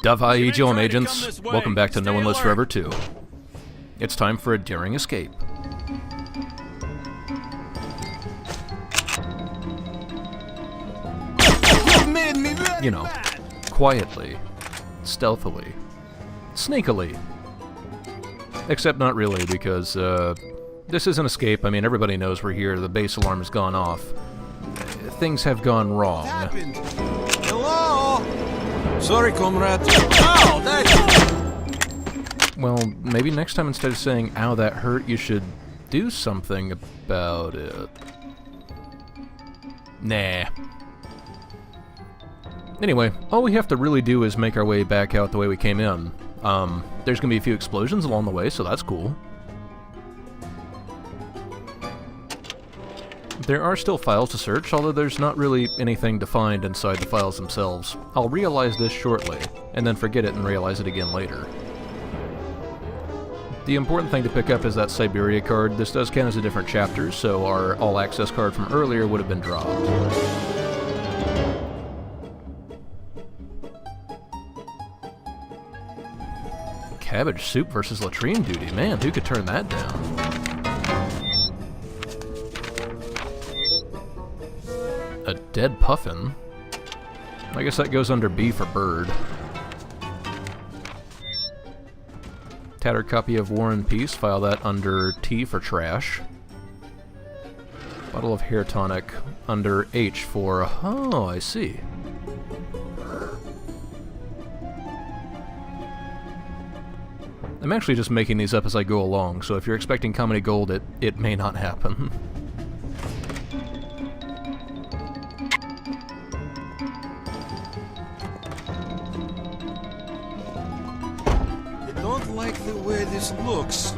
Davai H.A.R.M agents, welcome back to No One Lives Forever 2. It's time for a daring escape. You know, quietly, stealthily, sneakily. Except not really, because this is an escape. I mean, everybody knows we're here, the base alarm has gone off. Things have gone wrong. Hello? Sorry, comrade. Ow, that... Well, maybe next time instead of saying, ow, that hurt, you should do something about it. Nah. Anyway, all we have to really do is make our way back out the way we came in. There's gonna be a few explosions along the way, so that's cool. There are still files to search, although there's not really anything to find inside the files themselves. I'll realize this shortly, and then forget it and realize it again later. The important thing to pick up is that Siberia card. This does count as a different chapter, so our all-access card from earlier would have been dropped. Cabbage soup versus latrine duty. Man, who could turn that down? A dead puffin? I guess that goes under B for bird. Tattered copy of War and Peace, file that under T for trash. Bottle of hair tonic under H for... oh, I see. I'm actually just making these up as I go along, so if you're expecting comedy gold, it may not happen. I don't like the way this looks.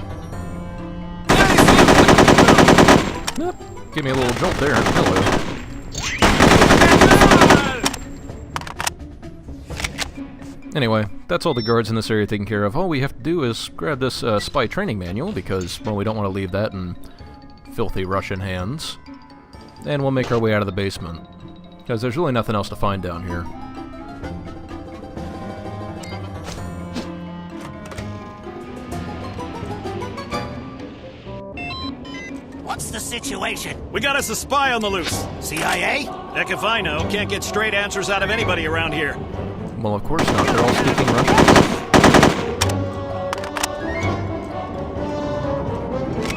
Yep. Give me a little jolt there. Hello. Anyway, that's all the guards in this area taken care of. All we have to do is grab this spy training manual, because, well, we don't want to leave that in filthy Russian hands. And we'll make our way out of the basement, because there's really nothing else to find down here. What's the situation? We got us a spy on the loose. CIA? Heck if I know. Can't get straight answers out of anybody around here. Well, of course not. They're all speaking Russian.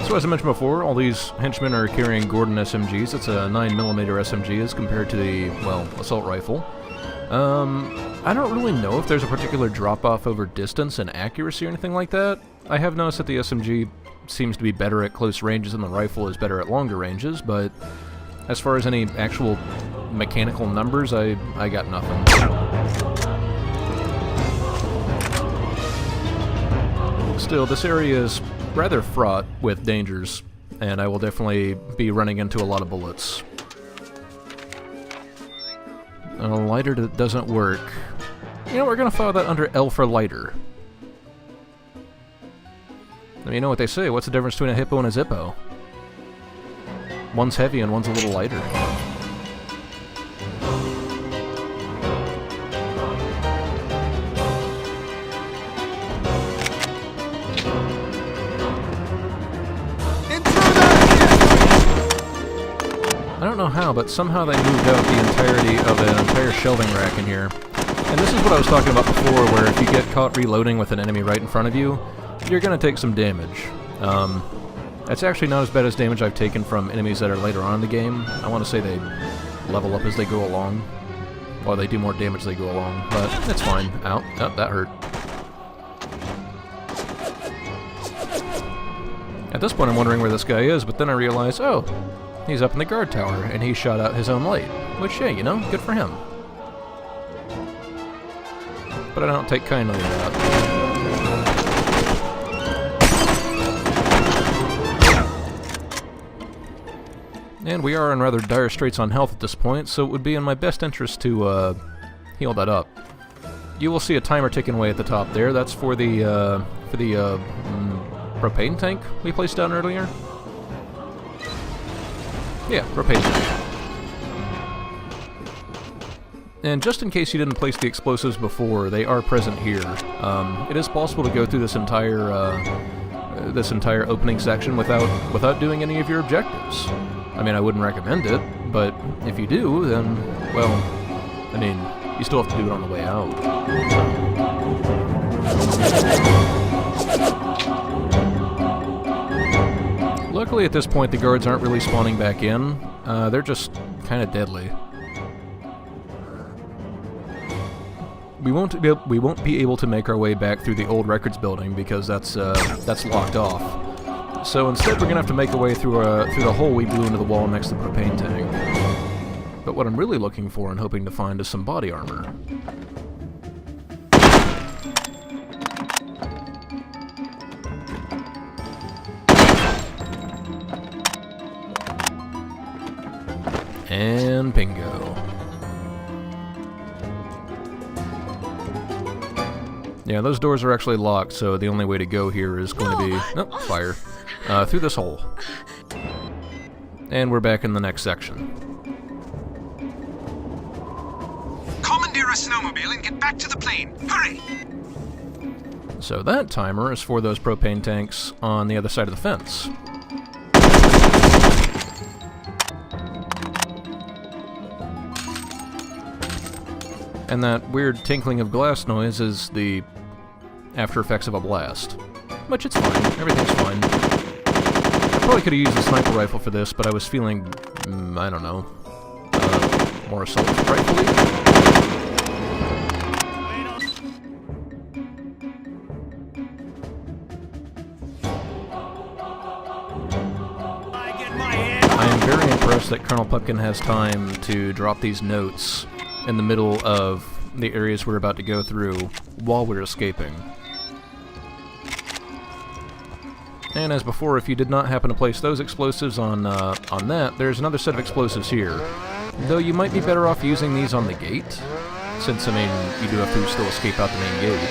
So as I mentioned before, all these henchmen are carrying Gordon SMGs. It's a 9mm SMG as compared to the, well, assault rifle. I don't really know if there's a particular drop-off over distance and accuracy or anything like that. I have noticed that the SMG seems to be better at close ranges and the rifle is better at longer ranges, but as far as any actual mechanical numbers, I got nothing. Still, this area is rather fraught with dangers, and I will definitely be running into a lot of bullets. A lighter that doesn't work. You know, we're gonna file that under L for lighter. I mean, you know what they say, what's the difference between a hippo and a zippo? One's heavy and one's a little lighter. I don't know how, but somehow they moved out the entirety of an entire shelving rack in here. And this is what I was talking about before, where if you get caught reloading with an enemy right in front of you, you're gonna take some damage. That's actually not as bad as damage I've taken from enemies that are later on in the game. I want to say they level up as they go along. Or they do more damage as they go along, but it's fine. Ow. Oh, that hurt. At this point I'm wondering where this guy is, but then I realize, oh, he's up in the guard tower, and he shot out his own light. Which, yeah, you know, good for him. But I don't take kindly to that. And we are in rather dire straits on health at this point, so it would be in my best interest to heal that up. You will see a timer ticking away at the top there. That's for the propane tank we placed down earlier. Yeah, propane tank. And just in case you didn't place the explosives before, they are present here. It is possible to go through this entire opening section without doing any of your objectives. I mean, I wouldn't recommend it, but if you do, then, well, I mean, you still have to do it on the way out. Luckily, at this point, the guards aren't really spawning back in. They're just kind of deadly. We won't be able to make our way back through the old records building because that's locked off. So instead, we're gonna have to make our way through the hole we blew into the wall next to the propane tank. But what I'm really looking for and hoping to find is some body armor. And bingo. Yeah, those doors are actually locked, so the only way to go here is going to be... Oh, fire. Through this hole. And we're back in the next section. Commandeer a snowmobile and get back to the plane. Hurry! So that timer is for those propane tanks on the other side of the fence. And that weird tinkling of glass noise is the after effects of a blast. Which it's fine. Everything's fine. I probably could have used a sniper rifle for this, but I was feeling, I don't know, more assault rifle-y. I am very impressed that Colonel Pupkin has time to drop these notes in the middle of the areas we're about to go through while we're escaping. And as before, if you did not happen to place those explosives on that, there's another set of explosives here. Though you might be better off using these on the gate, since, I mean, you do have to still escape out the main gate.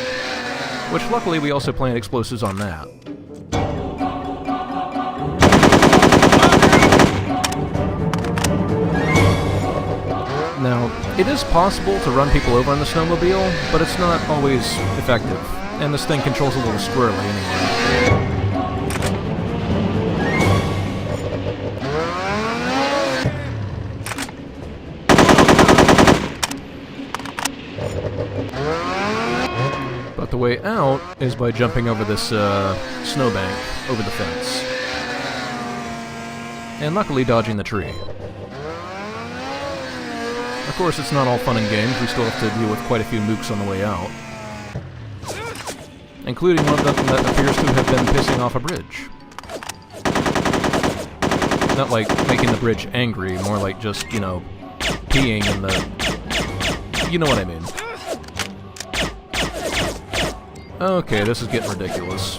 Which, luckily, we also planted explosives on that. Now, it is possible to run people over on the snowmobile, but it's not always effective, and this thing controls a little squirrely anyway. But the way out is by jumping over this snowbank over the fence. And luckily dodging the tree. Of course, it's not all fun and games. We still have to deal with quite a few mooks on the way out. Including one of them that appears to have been pissing off a bridge. Not like making the bridge angry, more like just, you know, peeing in the... You know what I mean. Okay, this is getting ridiculous.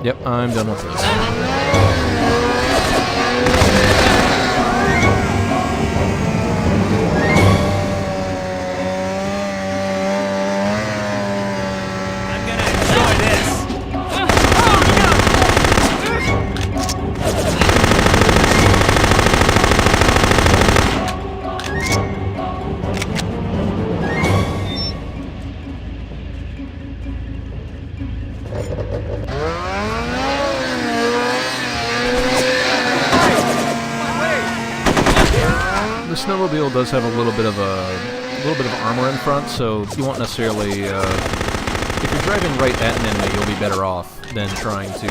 Yep, I'm done with this. The snowmobile does have a little bit of armor in front, so you won't necessarily. If you're driving right at an enemy, you'll be better off than trying to,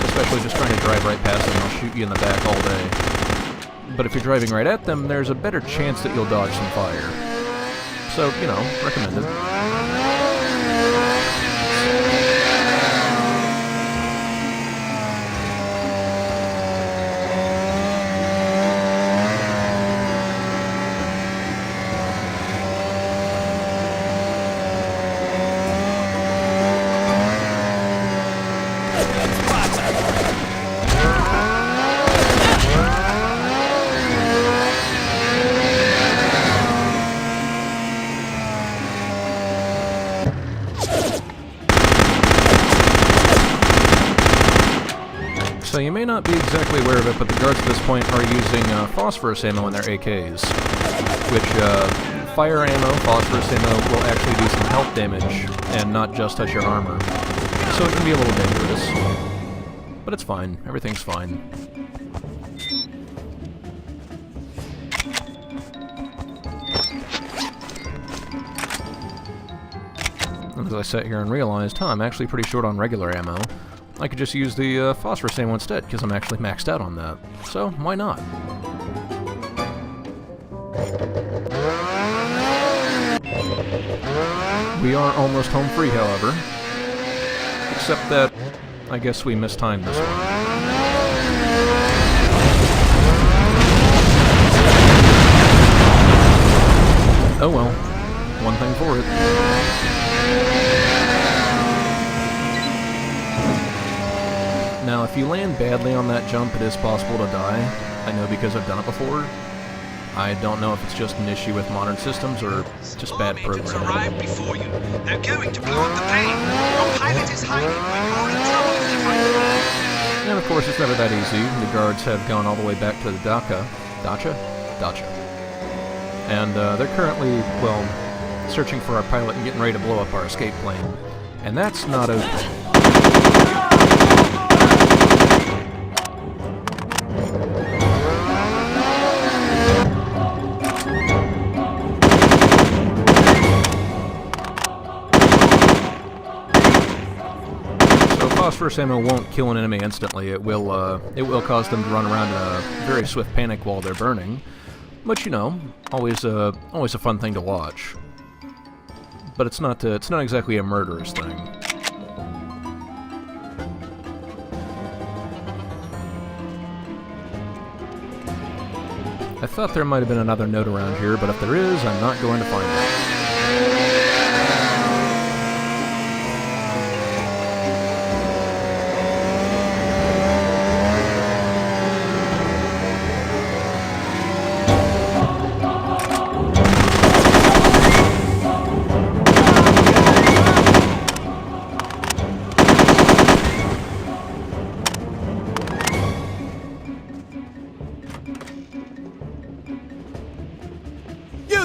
especially just trying to drive right past them. They'll shoot you in the back all day. But if you're driving right at them, there's a better chance that you'll dodge some fire. So, you know, recommended. So you may not be exactly aware of it, but the guards at this point are using phosphorus ammo in their AKs, which fire ammo, phosphorus ammo, will actually do some health damage and not just touch your armor. So it can be a little dangerous. But it's fine. Everything's fine. And as I sat here and realized, I'm actually pretty short on regular ammo. I could just use the phosphorus ammo instead, because I'm actually maxed out on that. So, why not? We are almost home free, however. Except that, I guess we mistimed this one. Oh well. One thing for it. Now, if you land badly on that jump, it is possible to die. I know because I've done it before. I don't know if it's just an issue with modern systems or just bad Agents programming. arrived before you. They're going to blow up the plane. Your pilot is hiding, but you're in trouble if they find you. And of course, it's never that easy. The guards have gone all the way back to the dacha. And they're currently, well, searching for our pilot and getting ready to blow up our escape plane. And that's not okay. Phosphorus ammo won't kill an enemy instantly. It will cause them to run around in a very swift panic while they're burning. But you know, always a fun thing to watch. But it's not exactly a murderous thing. I thought there might have been another note around here, but if there is, I'm not going to find it.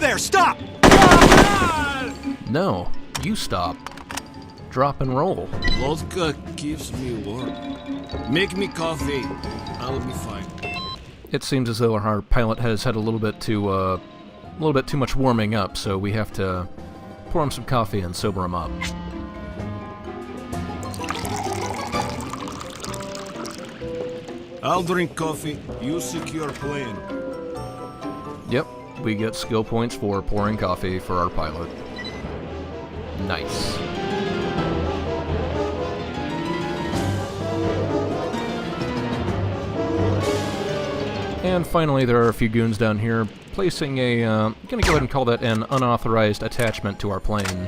There, stop! No, you stop. Drop and roll. Vodka keeps me warm. Make me coffee. I'll be fine. It seems as though our pilot has had a little bit too much warming up, so we have to pour him some coffee and sober him up. I'll drink coffee. You secure plane. Yep, we get skill points for pouring coffee for our pilot. Nice. And finally, there are a few goons down here placing a, I'm gonna go ahead and call that an unauthorized attachment to our plane.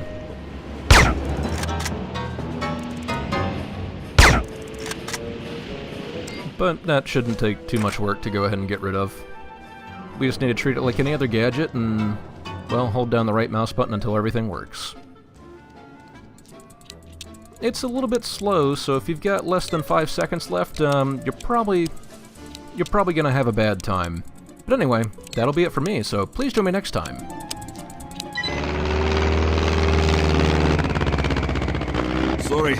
But that shouldn't take too much work to go ahead and get rid of. We just need to treat it like any other gadget and, well, hold down the right mouse button until everything works. It's a little bit slow, so if you've got less than 5 seconds left, you're probably gonna have a bad time. But anyway, that'll be it for me, so please join me next time. Sorry,